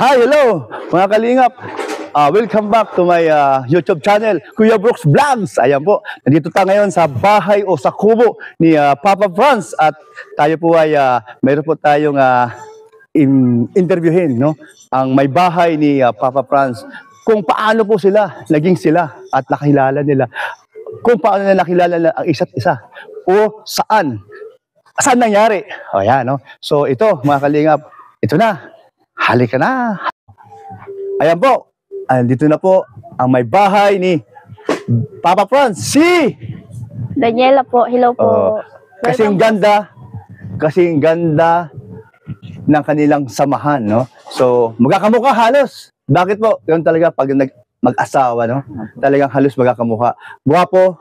Hi, hello mga kalingap. Welcome back to my YouTube channel, Kuya Brooks Vlogs. Ayan po, nandito tayo ngayon sa bahay o sa kubo ni Papa Franz. At tayo po ay mayroon po tayong interviewin, no? Ang may bahay ni Papa Franz. Kung paano po naging sila at nakilala nila. Kung paano na nakilala nila ang isa't isa. O saan nangyari. O yan, no? So ito mga kalingap, ito na. Halika na. Ayan po. Dito na po ang may bahay ni Papa Franz. Si Daniela po. Hello po. kasing ganda ng kanilang samahan, no? So, magkakamukha halos. Bakit po? Yun talaga pag mag-asawa, no? Talagang halos magkakamukha. Guwapo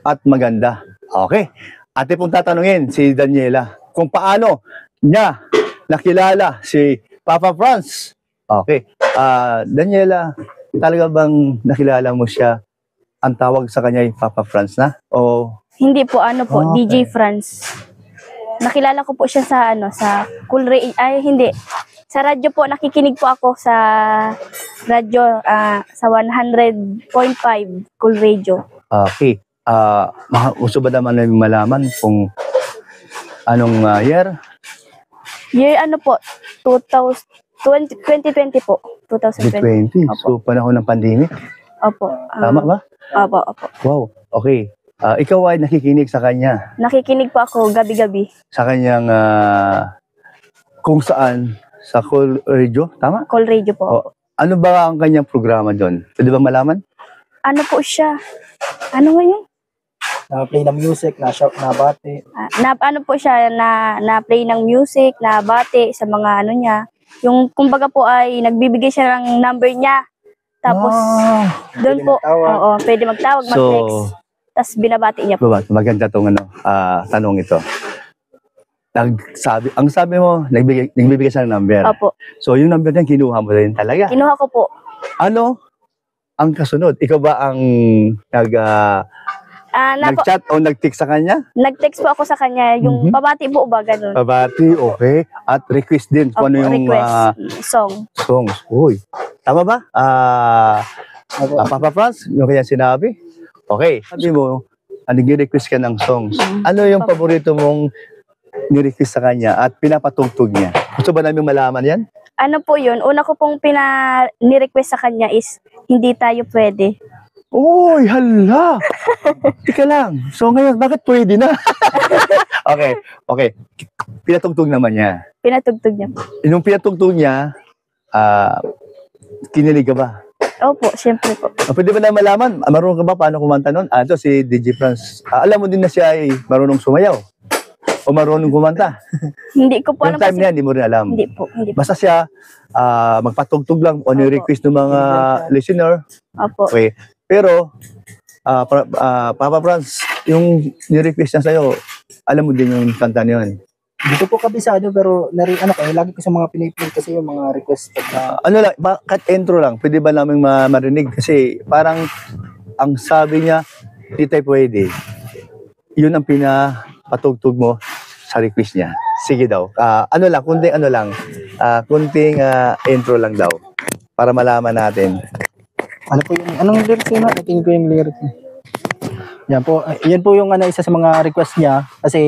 at maganda. Okay. Ate pong tatanungin si Daniela kung paano niya nakilala si Papa Franz. Okay. Daniela, talaga bang nakilala mo siya? Ang tawag sa kanya ay Papa Franz na? O Hindi po, Okay. DJ Franz. Nakilala ko po siya sa Cool Radio. Ay, hindi. Sa radyo po, nakikinig po ako sa radyo sa 100.5 Cool Radio. okay. Gusto ba naman namin malaman kung anong year? Year po, 2020 po. 2020. 2020. So, panahon ng pandemic. Opo. Tama ba? Opo. Wow. Okay. Ikaw ay nakikinig sa kanya. Nakikinig po ako gabi-gabi. Sa kanyang kung saan sa Cool Radio. Tama? Cool Radio po. O, ano ba ang kanyang programa doon? Pwede ba malaman? Ano po siya? Ano nga yun? Na-play ng music, na-bate. Ano po siya na play ng music, na bate sa mga niya. Yung kumbaga po ay nagbibigay siya ng number niya. Tapos doon Pwede po, magtawag. pwede magtawag, So, mag-text. Tapos binabati niya po. maganda tong tanong ito. Ang sabi mo, nagbibigay siya ng number. Opo. So, yung number niya, kinuha mo rin talaga. Kinuha ko po. Ano ang kasunod? Ikaw ba ang nag-chat o nag-text sa kanya? Nag-text po ako sa kanya, yung pabati po ba, ganun. Pabati, okay. At request din kung ano Opo, yung request, song. songs. Uy, tama ba? Papa Franz, yung kanya sinabi? Okay. Sabi mo, nag-request ka ng songs. Ano yung paborito mong ni-request sa kanya at pinapatugtog niya? Gusto ba namin malaman yan? Ano po yun? Una ko pong ni-request sa kanya is, Hindi Tayo Pwede. Uy, hala! Tika lang. So ngayon, bakit pwede na? Okay. Pinatugtog naman niya. Pinatugtog niya po. Nung pinatugtog niya, kinilig ka ba? Opo, syempre po. Pwede ba na malaman? Marunong ka ba paano kumanta nun? Ito si DJ Franz. Alam mo din na siya ay marunong sumayaw? O marunong kumanta? Hindi ko po Yung alam time niya, hindi mo rin alam. Hindi po. Basta siya, magpatugtog lang o ni-request ng mga listener. Opo. Okay. Pero, Papa Franz, yung ni-request niya sa'yo, alam mo din yung kanta niyon. Hindi ko po kabisado pero lagi ko sa mga piniplay kasi yung mga request na Ano lang, cut intro lang, pwede ba namin marinig? Kasi parang, ang sabi niya, hindi tayo pwede. Yun ang pinapatugtog mo sa request niya. Sige daw. Kunting intro lang daw. Para malaman natin. ano po yung anong lyrics yun? Natingin ko yung lyrics. Yan po, yan po yung isa sa mga request niya kasi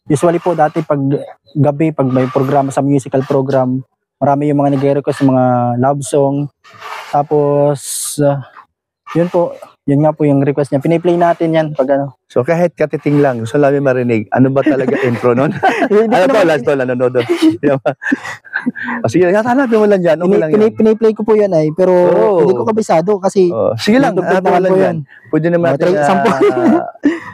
usually po dati pag gabi pag may programa sa musical program, marami yung mga nagre-request ng mga love song. Tapos yun nga po yung request niya. Piniplay natin yan pag ano. So kahit katiting lang, gusto namin marinig, ano ba talaga intro nun? Last to, nanonood. Sige, hanapin mo lang dyan. Okay lang yan. Piniplay ko po yan pero hindi ko kabisado kasi Sige lang, natugtog hanapin mo lang po yan. Pwede naman natin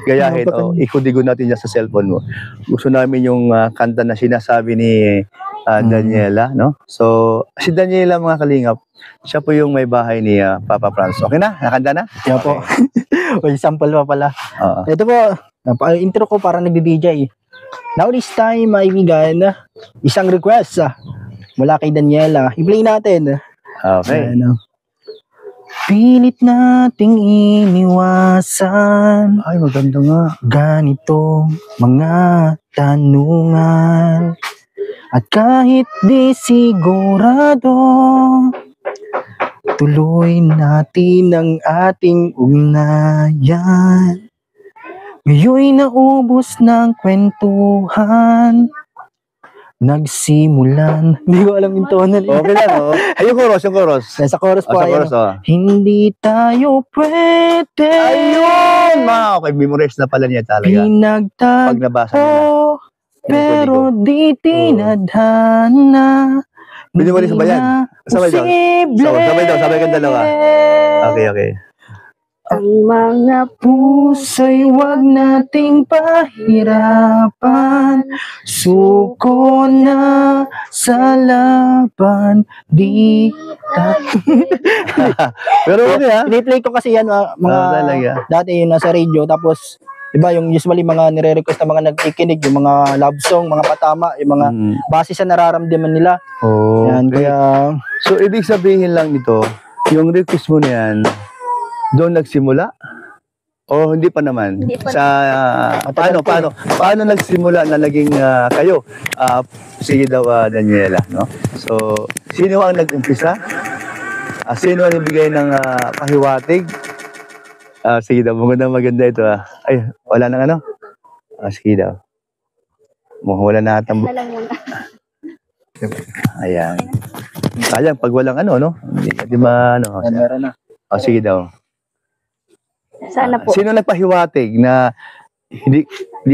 gayahin. Ikot-ikot natin dyan sa cellphone mo. Gusto namin yung kanta na sinasabi ni Daniela, no? So, si Daniela mga kalingap, siya po yung may bahay ni Papa Franz. Okay na? Nakanda na? Yan po. May sample pa pala. Oo. Ito po, intro ko para nagdi-DJ. Now this time, maibigan, isang request mula kay Daniela. I-play natin. Okay. Pilit nating iniwasan Ay, maganda nga. ganito mga tanungan. At kahit di sigurado, tuloy natin ang ating ugnayan. Ngayon'y naubos ng kwentuhan. Nagsimulan. Hindi ko alam yung tono nila. Okay lang, oh. Ay, yung chorus, yung chorus. Sa chorus po, Sa ayan, chorus, oh. hindi tayo pwede. Ayun! Okay, memorize na pala niya talaga. Pag nabasa niya na. Pinagtagpo, pero di tinadhana. Memorize ba yan? Sabay daw. Sabay daw, sabay kang dalawa. Okay. Ang mga Puso'y wag nating pahirapan. Suko na sa laban. Di Pero okay, ha? Piniplay ko kasi yan mga talaga. dati yung nasa radio, tapos iba yung usually mga nire-request na mga nagkikinig, yung mga love song, mga patama, yung mga base sa nararamdaman nila. Oh, Yan, okay. kaya So, ibig sabihin lang nito, yung request mo na yan, doon nagsimula? O hindi pa naman? Hindi pa Paano nagsimula na naging kayo? Sige daw, Daniela, no? So, sino ang nag-umpisa? Sino ang nagbigay ng pahiwatig? Sige daw, maganda ito. Ay, wala nang ano? Sige daw. Mukhang wala na atang... na lang muna. Ayan. Sayang, pag walang ano, no? Hindi ano. meron na. Sige daw. Sana po. Sino nagpahiwatig na hindi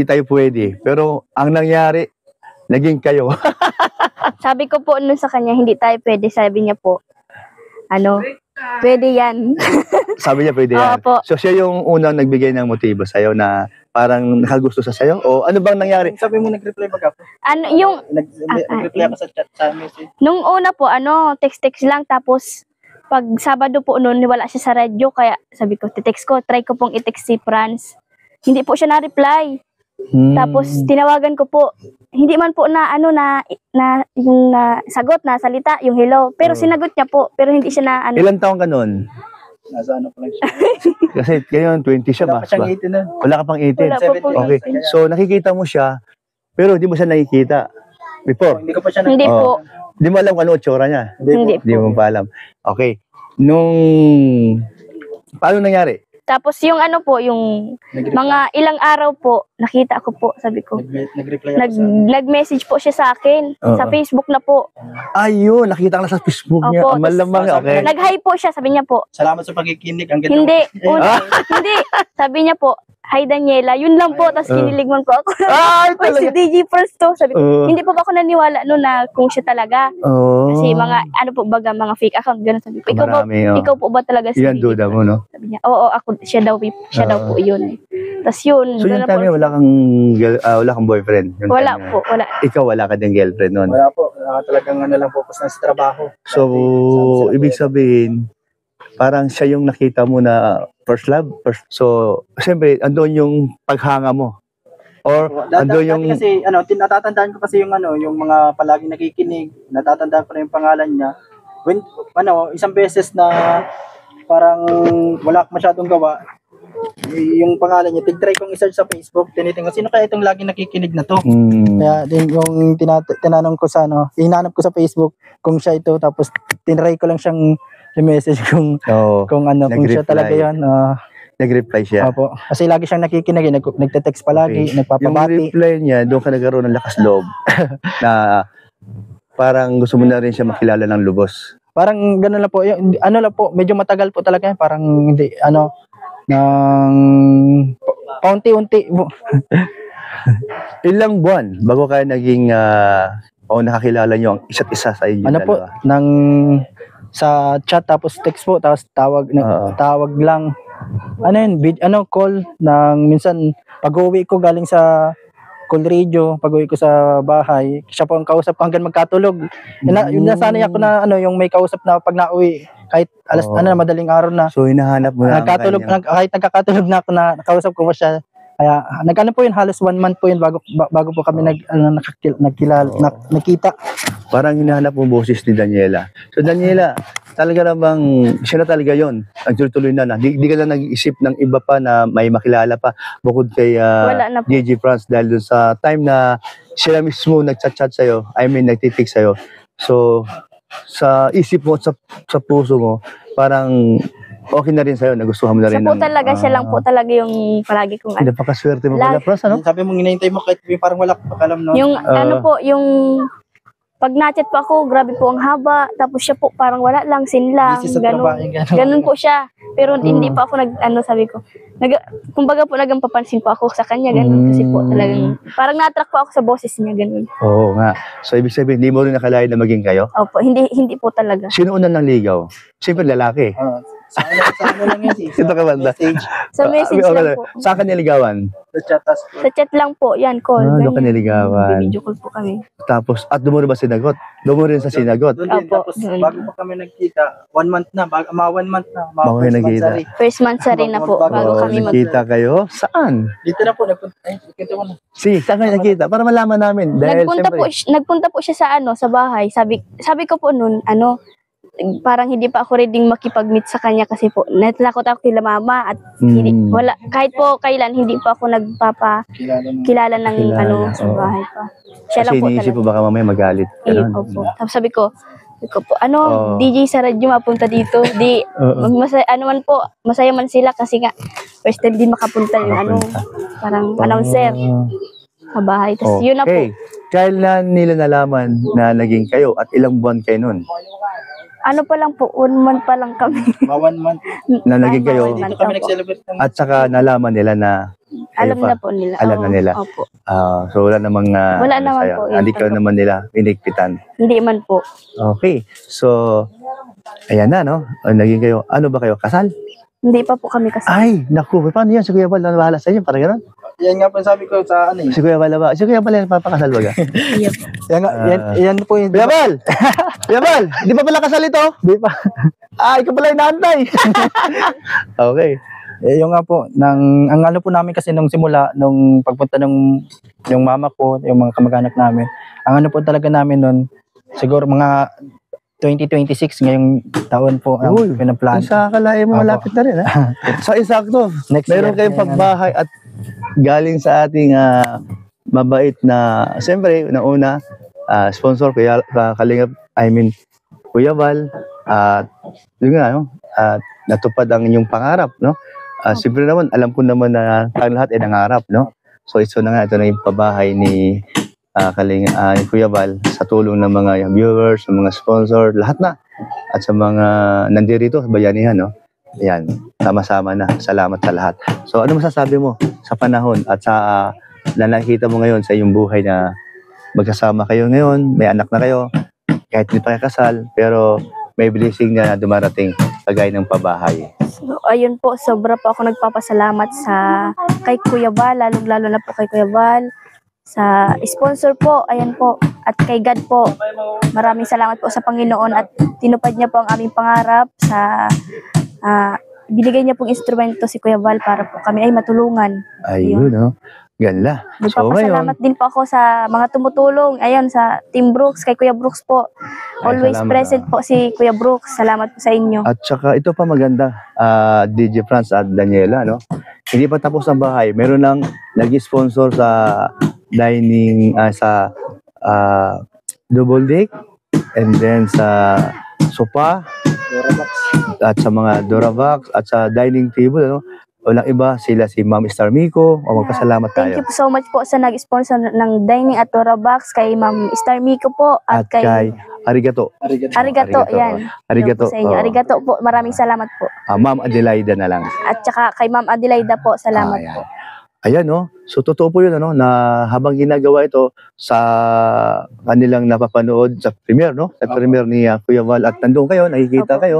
tayo pwede? Pero ang nangyari, naging kayo. Sabi ko po nun sa kanya, hindi tayo pwede. Sabi niya po, pwede yan. Sabi niya pwede yan. Opo. So siya yung unang nagbigay ng motibo sa'yo na parang nakagusto sa sa'yo? O ano bang nangyari? Sabi mo nag-reply ba ako? Nag-reply ako sa chat, sa message. Nung una po, text-text lang. Tapos, pag Sabado po noon, wala siya sa radyo. Kaya sabi ko, titext ko, try ko pong i-text si Franz. Hindi po siya na-reply. Tapos, tinawagan ko po. Hindi man po na yung sagot na salita, yung hello. Pero sinagot niya po. Pero hindi siya na Ilan taong ka noon? Nasa ano pa lang siya. Kasi ngayon, 20 siya Wala ba? pa siyang 18 na. Wala ka pang 18. Wala pa po. Okay. So nakikita mo siya, pero hindi mo siya nakikita. Before. Hindi ko pa siya Hindi po. Hindi mo alam kung ano itsura niya. Hindi Hindi po. mo pa alam. Okay. Paano nangyari? Tapos yung yung mga ilang araw po, nakita ko po, sabi ko. Nag-reply ako sa... Nag-message po siya sa akin. Sa Facebook na po. Ayun, nakita ka na sa Facebook niya. Opo, Malamang, okay. Nag-hi po siya, sabi niya po. Salamat sa pagkikinig. Ang ganda. Hindi. Hindi. Sabi niya po, hi Daniela. Yun lang po. Tapos kiniligman ko ako. Ay, Uy, si talaga. DJ first to. Sabi ko, hindi po ba ako naniwala noon na kung siya talaga. Oh. Kasi mga, mga fake account. Ganun sabi ko. Marami, Ikaw po ba talaga si Yan, DJ duda mo, no? Sabi niya, oo, siya daw po yun. Tapos yun. So yung doon na time po- wala kang boyfriend? Yung Wala time niya. po, wala. Ikaw wala ka din girlfriend noon. Wala po. Talagang lang focus na sa trabaho. So, ibig sabihin, parang siya yung nakita mo na first love. So, siyempre, andun yung paghanga mo. Or, andun yung... Kasi, natatandaan ko kasi yung mga palaging nakikinig, natatandaan ko na yung pangalan niya. When, isang beses na parang wala masyadong gawa, yung pangalan niya, tig-try kong i-search sa Facebook, tinitingnan, sino kaya itong laging nakikinig na to? Kaya yung tinanong ko sa hinanap ko sa Facebook kung siya ito, tapos tinry ko lang siyang i-message kung siya talaga yun. Nag-reply siya. Opo. Kasi lagi siyang nakikinig, nagte-text palagi, Yung nagpapabati. reply niya, doon ka nagkaroon ng lakas loob na parang gusto mo na rin siya makilala ng lubos. Parang gano'n lang po. Yung, lang po, medyo matagal po talaga yan. Parang hindi, ng paunti-unti. Ilang buwan bago kayo naging nakakilala niyo ang isa't isa sa inyo Po, dalawa? sa chat, tapos text po, tapos tawag lang. Call, minsan, pag-uwi ko galing sa call radio, pag-uwi ko sa bahay, siya po ang kausap ko hanggang magkatulog. Yun nasanay ako na, yung may kausap na pag nauwi, kahit madaling araw na. So, hinahanap mo na Kahit nagkakatulog na ako na nakausap ko pa siya, Kaya nag-ano po yun, halos 1 month po yun bago po kami nakita. Parang hinahanap mo boses ni Daniela. So Daniela, talaga namang siya na talaga yon. Nagtuloy na. Di ka na nag-isip ng iba pa na may makilala pa bukod kay Wala na po. JJ France dahil dun sa time na sila mismo nagchat-chat sa'yo, nagtitik sa'yo. So, sa isip mo at sa puso mo, parang okay na rin sa'yo, nagustuhan mo na rin. Siya po talaga, siya lang po talaga yung palagi kong ano. Napakaswerte mo pala, Franz, ano? Sabi mo, hinahintay mo kahit parang wala ka pakalam no? Yung ano po, yung pag na-chat po ako, grabe po ang haba. Tapos siya po parang wala lang, sin lang. Busy sa Ganun, trabaho, ganun. ganun po siya. Pero hindi pa ako sabi ko. Kumbaga po nagampapansin po ako sa kanya, ganun. Kasi po talagang, parang na-attract po ako sa boses niya, ganun. Oo nga. So, ibig sabihin, hindi mo rin nakalain na maging kayo? Opo, hindi po talaga. Sino unang nangligaw? Siyempre, lalaki. Sa ano lang yan, Ito ka banda. message, Sa message lang po. Saan ka niligawan? sa chat, tas Sa chat lang po, yan, call. Doon ka niligawan. Video call po kami. Tapos, at doon mo rin ba sinagot? Doon mo rin sa sinagot? doon din, Opo, tapos doon. bago pa kami nagkita, 1 month na, mga 1 month na, mga Bago kayo first nagkita. month, sorry. First month sa rin na po, bago Oo, kami nakita kayo? Saan? Dito na po, nakita ko na. Sige, saan kayo nakita? Para malaman namin. Dahil, Nagpunta po siya sa bahay. Sabi ko po noon, parang hindi pa ako ready makipag-meet sa kanya kasi po natakot ako kila mama at wala, kahit po kailan hindi pa ako nagpapakilala ng Kilala, sa oo. bahay pa. Siya lang kasi po iniisip talaga. mo baka mamaya magalit. Ganun. Opo. Tapos sabi ko po, Oo. DJ sa radyo mapunta dito. Oo. Masaya man sila kasi nga first time din makapunta yung parang announcer sa bahay. Tapos yun na po. Okay. Kailan nila nalaman na naging kayo at ilang buwan kayo nun? Pa lang po, 1 month pa lang kami. Mga 1 month. Na naging kayo Dito kami nag-celebrate ng at saka nalaman nila na kayo Alam pa. na po nila. Alam na Oo, nila. Opo. So wala namang Wala naman sa'yo. po, yun Hindi ka talaga. naman nila pinigpitan. Hindi man po. Okay. So, ayan na, no? Naging kayo. Ano ba kayo? Kasal? Hindi pa po kami kasama. Ay, naku. Paano yan? Si Kuya Bal na bahala sa inyo. Parang gano'n? Yan nga po sabi ko sa ano eh. Si Kuya Bal ba? Si Kuya Bal yan papakasal ba ka? Yan nga, yan po yung... Kuya Bal! Kuya Bal! Di pa pala kasal ito? Di pa. Ikaw pala yung naantay. Okay. Yung nga po, ang ano po namin kasi nung simula, nung pagpunta yung mama ko, yung mga kamag-anak namin, ang ano po talaga namin nun, siguro mga 2026 ngayong taon po ang Uy, pinaplan. Isa akalain mo Opo. malapit na rin, ha? So, insakto. Next Meron year, kayong ngayon, pagbahay at galing sa ating mabait na, siyempre, una, sponsor, Kuya Kalingap, Kuya Val, at yun nga, no? Natupad ang inyong pangarap, no? Siyempre naman, alam ko naman na ang lahat ay nangarap, no? So, ito na nga, ito na yung pabahay ni Kuya Val sa tulong ng mga viewers, ng mga sponsor, lahat na. At sa mga nandirito, bayanihan, no? Ayan, sama-sama na. Salamat sa lahat. So, ano masasabi mo sa panahon at sa na nakikita mo ngayon sa iyong buhay na magkasama kayo ngayon, may anak na kayo, kahit hindi pa kayo kasal, pero may blessing na dumarating kagaya ng pabahay. So, ayun po, sobra po ako nagpapasalamat kay Kuya Val, lalo na po kay Kuya Val, sa sponsor po, ayan po, at kay God po. Maraming salamat po sa Panginoon at tinupad niya po ang aming pangarap sa binigay niya pong instrumento si Kuya Val para po kami ay matulungan. Ayun, no? Ganda. So, Nagpapasalamat din po ako sa mga tumutulong. Ayan, sa Team Brooks, kay Kuya Brooks po. Ay, Always salamat, present po si Kuya Brooks. Salamat po sa inyo. At saka ito pa maganda, DJ France at Daniela, no? Hindi pa tapos ang bahay. Meron lang nag-sponsor sa dining, sa double deck, and then sa sofa, at sa mga Durabox, at sa dining table, no? Walang iba, sila si Ma'am Star Miko. O magpasalamat Thank tayo. you so much po sa nag-sponsor ng dining at Box kay Ma'am Star Miko po At kay Arigato. Arigato, yan. Arigato. Yun po sa inyo. Oo. Arigato po. Maraming salamat po. Ma'am Adelaida na lang. At saka kay Ma'am Adelaida po, salamat Ayan. po. Ayan, no? So, totoo po yun, ano, na habang ginagawa ito sa kanilang napapanood sa premiere, no? Sa premiere ni Kuya Val, at nandun kayo, nakikita Opo. kayo,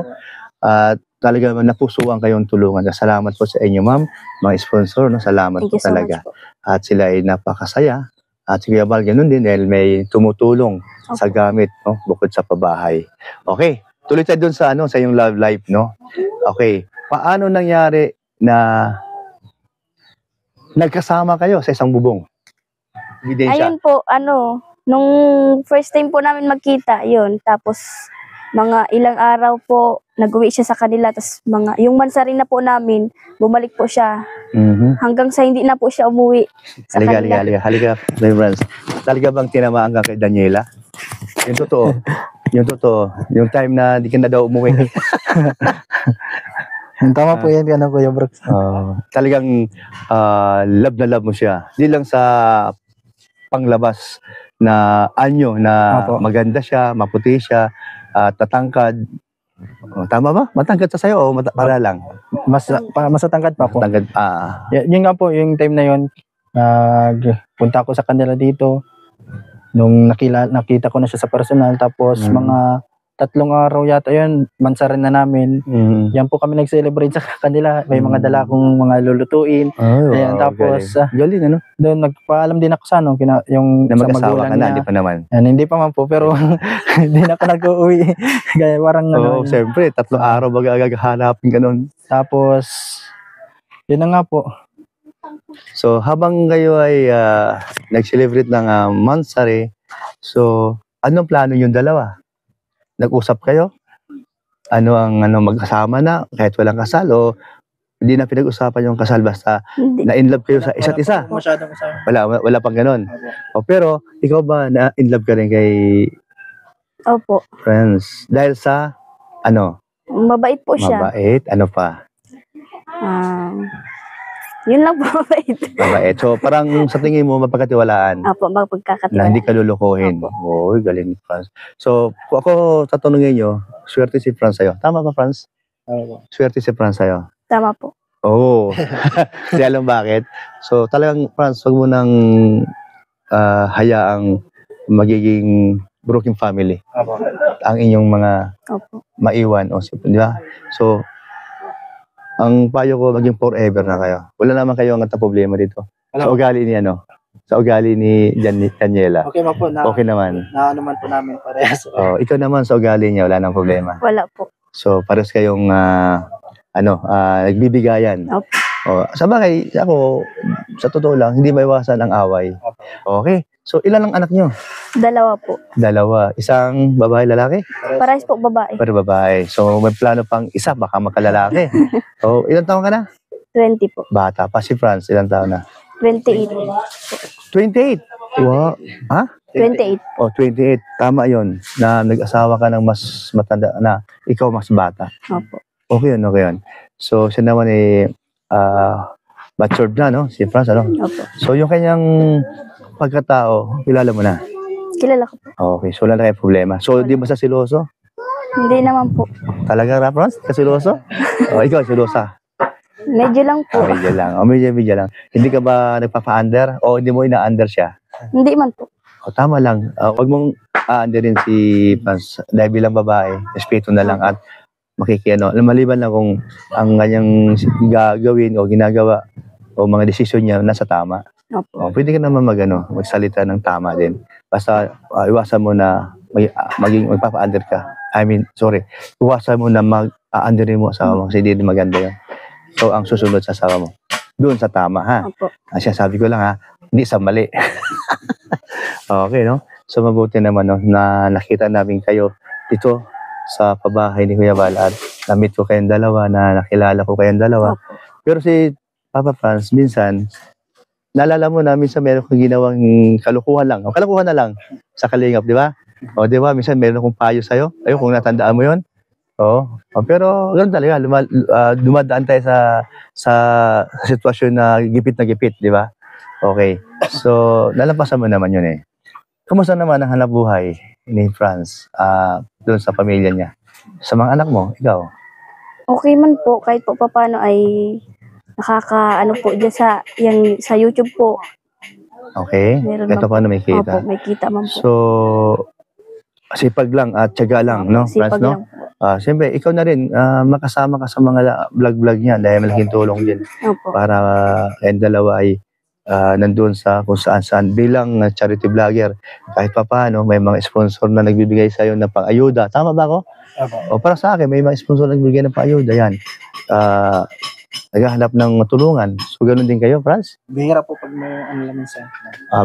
at talaga napusuan kayong tulungan. Salamat po sa inyo, ma'am, mga sponsor, no? Salamat Thank po you so talaga. much po. At sila ay napakasaya. At si Kuya Val, ganun din, dahil may tumutulong sa gamit, no? Bukod sa pabahay. Okay, tuloy tayo dun sa, sa yung love life, no? Okay, paano nangyari na nagkasama kayo sa isang bubong? Ebidensya. Ayun po, nung first time po namin magkita, yun. Tapos, mga ilang araw po, nag-uwi siya sa kanila. Tapos, yung mansari na po namin, bumalik po siya. Mhm. Hanggang sa hindi na po siya umuwi sa kanila. Halika, my friends. Talaga bang tinamaan ka kay Daniela? Yung totoo. Yung totoo. Yung time na di ka na daw umuwi. Tama po yan, Kuya Brooks. Talagang love na love mo siya. Hindi lang sa panglabas na anyo na Opo. maganda siya, maputi siya, tatangkad. Tama ba? Matangkad sa sayo o para lang? Mas matangkad pa po. Matangkad. Yun nga po, yung time na yun, punta ko sa kanila dito. Nung nakita ko na siya sa personal, tapos mga 3 araw yata yun, mansarin na namin. Yan po kami nag-celebrate sa kanila. May mga dala kong mga lulutuin. Ayan, tapos galing ano? doon nagpaalam din ako sa yung Na sa mag-asawa magulang ka na, niya. hindi pa naman. Yan, hindi pa man po, pero hindi na ako nag-uwi. Kaya parang Siyempre, 3 araw baga gaghanapin ka nun. Tapos, yun na nga po. So, habang kayo ay nag-celebrate ng Mansari, so, anong plano yung dalawa? Nag-usap kayo? Ano magkasama na kahit walang kasal o hindi na pinag-usapan yung kasal basta Hindi. na in love kayo sa isa't isa? Masyadong kasama. Wala pang ganun. Pero ikaw ba na in love ka rin kay Opo. Friends? Dahil sa Mabait po siya. mabait, ano pa? Yun lang po, mabait. Mabait. So parang sa tingin mo mapagkatiwalaan Opo, na magpagkakatiwala. hindi ka lulukuhin. Oy, galing ni Franz. So kung ako tatanungin nyo, swerte si Franz sa'yo. Tama ba, Franz? Swerte si Franz sa'yo. Tama po. Oo. Kasi alam bakit? So talagang, Franz, wag mo nang hayaang magiging broken family ang inyong mga Opo. maiwan. Di ba? So, ang payo ko, maging forever na kayo. Wala naman kayo ang problema dito. Wala. Sa ugali ni sa ugali ni Daniela. Okay po, Okay naman. naman po namin parehas. So, ikaw naman sa ugali niya, wala nang problema. Wala po. So, pares kayong nagbibigayan. Opo. Sa bagay, ako, sa totoo lang, hindi maiwasan ang away. Okay. So, ilan ang anak nyo? 2 po. 2. Isang babae, lalaki? Parehas po babae. Pero babae. So, may plano pang isa, baka magkalalaki. So, ilang taon ka na? 20 po. Bata pa si Franz, ilang taon na? 28. 28. Wow. Ha? 28. 28. Tama yon na nag-asawa ka ng mas matanda na ikaw mas bata. Opo. Okay yun. So, siya naman matured na, no? Si Franz, ano? Opo. So, yung kanyang pagkatao, kilala mo na. Kilala ko po. Okay, so wala na kayong problema. So, di ba sa siloso? Hindi naman po. Talaga, Franz? Kasiloso? Ikaw, silosa. Medyo lang po. Medyo lang. Medyo lang. Hindi ka ba nagpapa-under? O hindi mo ina-under siya? Hindi man po. Tama lang. Huwag mong a-underin si Franz dahil bilang babae. Respeto na lang at maliban lang kung ang kanyang gagawin o ginagawa o mga desisyon niya nasa tama. Opo. Pwede ka naman magsalita ng tama din. Basta iwasan mo na maging magpapa-under ka. Iwasan mo na mag-underin mo asawa mo kasi hindi maganda yun. So, ang susunod sa asawa mo. Doon sa tama, ha? Opo. Sabi ko lang, ha? Hindi sa mali. Okay, no? So, mabuti naman, no? Na nakita namin kayo dito sa pabahay ni Kuya Val at na-meet ko kayong dalawa, na nakilala ko kayong dalawa. Opo. Pero si Papa Franz, minsan, naalala mo na minsan meron kong ginawang kalukuhan lang. Kalukuhan na lang sa Kalingap, di ba? Di ba? Minsan meron akong payo sa'yo. Ayun, kung natandaan mo yun. Pero ganoon talaga. Dumadaan tayo sa sitwasyon na gipit, di ba? Okay. So, nalampasan mo naman yun eh. Kumusta naman ang hanap buhay ni Franz doon sa pamilya niya? Sa mga anak mo, ikaw? Okay man po. Kahit po paano ay po dyan sa YouTube po. Okay. Meron Ito man paano may kita. Opo, may kita man po. So, sipag lang at tiyaga lang, no? Sipag Franz, no? lang po. Siyempre, ikaw na rin, makasama ka sa mga vlog-vlog niya dahil malaking tulong din Opo. para kayong dalawa ay nandun sa kung saan bilang charity vlogger. Kahit pa paano, may mga sponsor na nagbibigay sa'yo ng pang-ayuda. Tama ba ako? O para sa akin, may mga sponsor na nagbibigay ng pang-ayuda. Yan. naghahanap ng tulungan. So, ganun din kayo, Franz? Bihira po pag may ano lang minsan.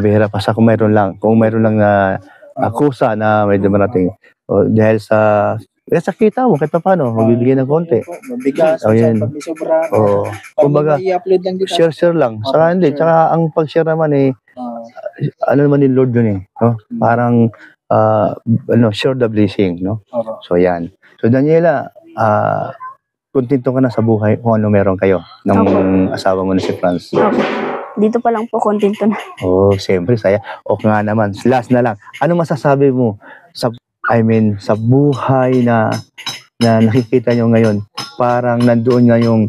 Bihira pa sa kung mayroon lang. Kung mayroon lang na kusa na may dumarating. O, dahil sa kita mo, kahit pa paano, magbibigay ng konti. Mabigas, Oh, yun. pag may sobra. O, kumbaga, i-upload lang dito. share lang. Saka hindi. Tsaka ang pag-share naman ano naman ni Lord yun no? Parang, share the blessing, no? So, yan. So, Daniela, kontento ka na sa buhay kung ano meron kayo ng asawa mo na si Franz. Opo. Dito pa lang po, kontento na. Oh, siyempre, saya. O nga naman, last na lang. Ano masasabi mo sa buhay na nakikita nyo ngayon? Parang nandoon nga yung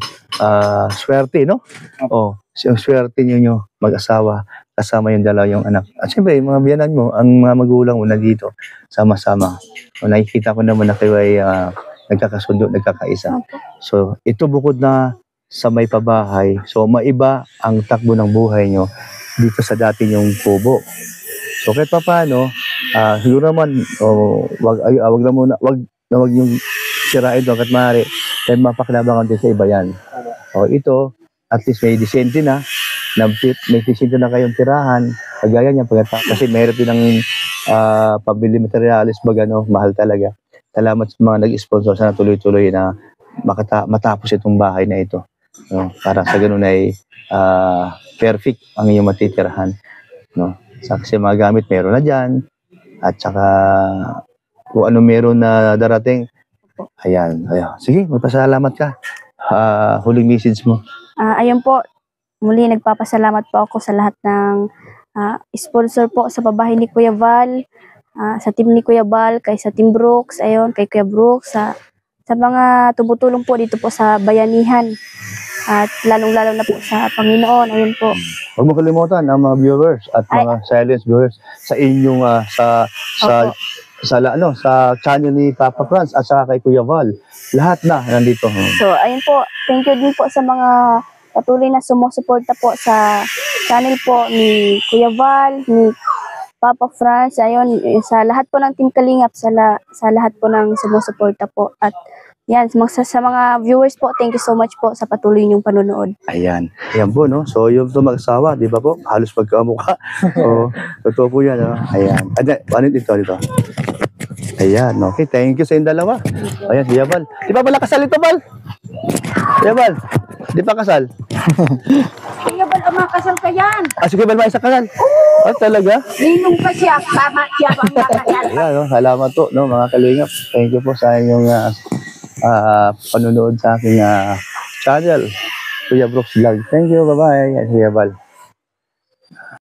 swerte, no? Oh, yung swerte nyo mag-asawa, kasama yung dalawang anak. At siyempre, yung mga biyanan mo, ang mga magulang mo nandito, sama-sama. O, nakikita ko naman na kayo ay nagkakasundo, nagkakaisa. So, ito bukod na sa may pabahay, so maiba ang takbo ng buhay nyo dito sa dati yung kubo. So, kahit pa paano, siguro naman, wag yung sirain doon kahit maaari, dahil mapakinabangan din sa iba yan. O, ito, at least may disente na, may disente na kayong tirahan, kagaya niya, kasi meron din ng pabili materialis, mahal talaga. Salamat sa mga nag-sponsor, sana tuloy-tuloy na matapos itong bahay na ito. No? Para sa ganun ay perfect ang iyong matitirahan. No? Kasi mga gamit meron na dyan. At saka kung ano meron na darating. Ayan. Sige, magpasalamat ka. Huling message mo. Ayun po, muli nagpapasalamat po ako sa lahat ng sponsor po sa pabahay ni Kuya Val, sa team ni Kuya Val, sa Team Brooks, ayun, kay Kuya Brooks, sa mga tumutulong po dito po sa bayanihan. At lalong-lalo na po sa Panginoon, ayun po. Huwag mo kalimutan ang mga viewers at mga silent viewers sa inyong sa channel ni Papa Franz at saka kay Kuya Val. Lahat na nandito. So, ayun po. Thank you din po sa mga patuloy na sumusuporta po sa channel po ni Kuya Val, ni Papa Franz. Ayun, sa lahat po ng Team Kalingap, sa lahat po ng sumusuporta po. At yan, sa mga viewers po, thank you so much po sa patuloy niyong panonood. Ayan. Ayan po, no? So, yung mag-asawa, di ba po? Halos magkamukha. O, totoo po yan, no? Ayan. Ano dito? Ayan, okay. Thank you sa inyong dalawa. Ayan, Kuya Val. Di pa pala kasal ito, Val? Kuya Val, di pa kasal? Kuya Val, kasal ka yan. Si Kuya Val, may isa kasal? Talaga? Ninong pa siya, tama siya bang makasal. Ayan, no? Salamat po, no, mga kalingap. Thank you po sa inyong panunood sa aking channel, Kuya Brooks Vlog. Thank you, bye-bye, Kuya Val.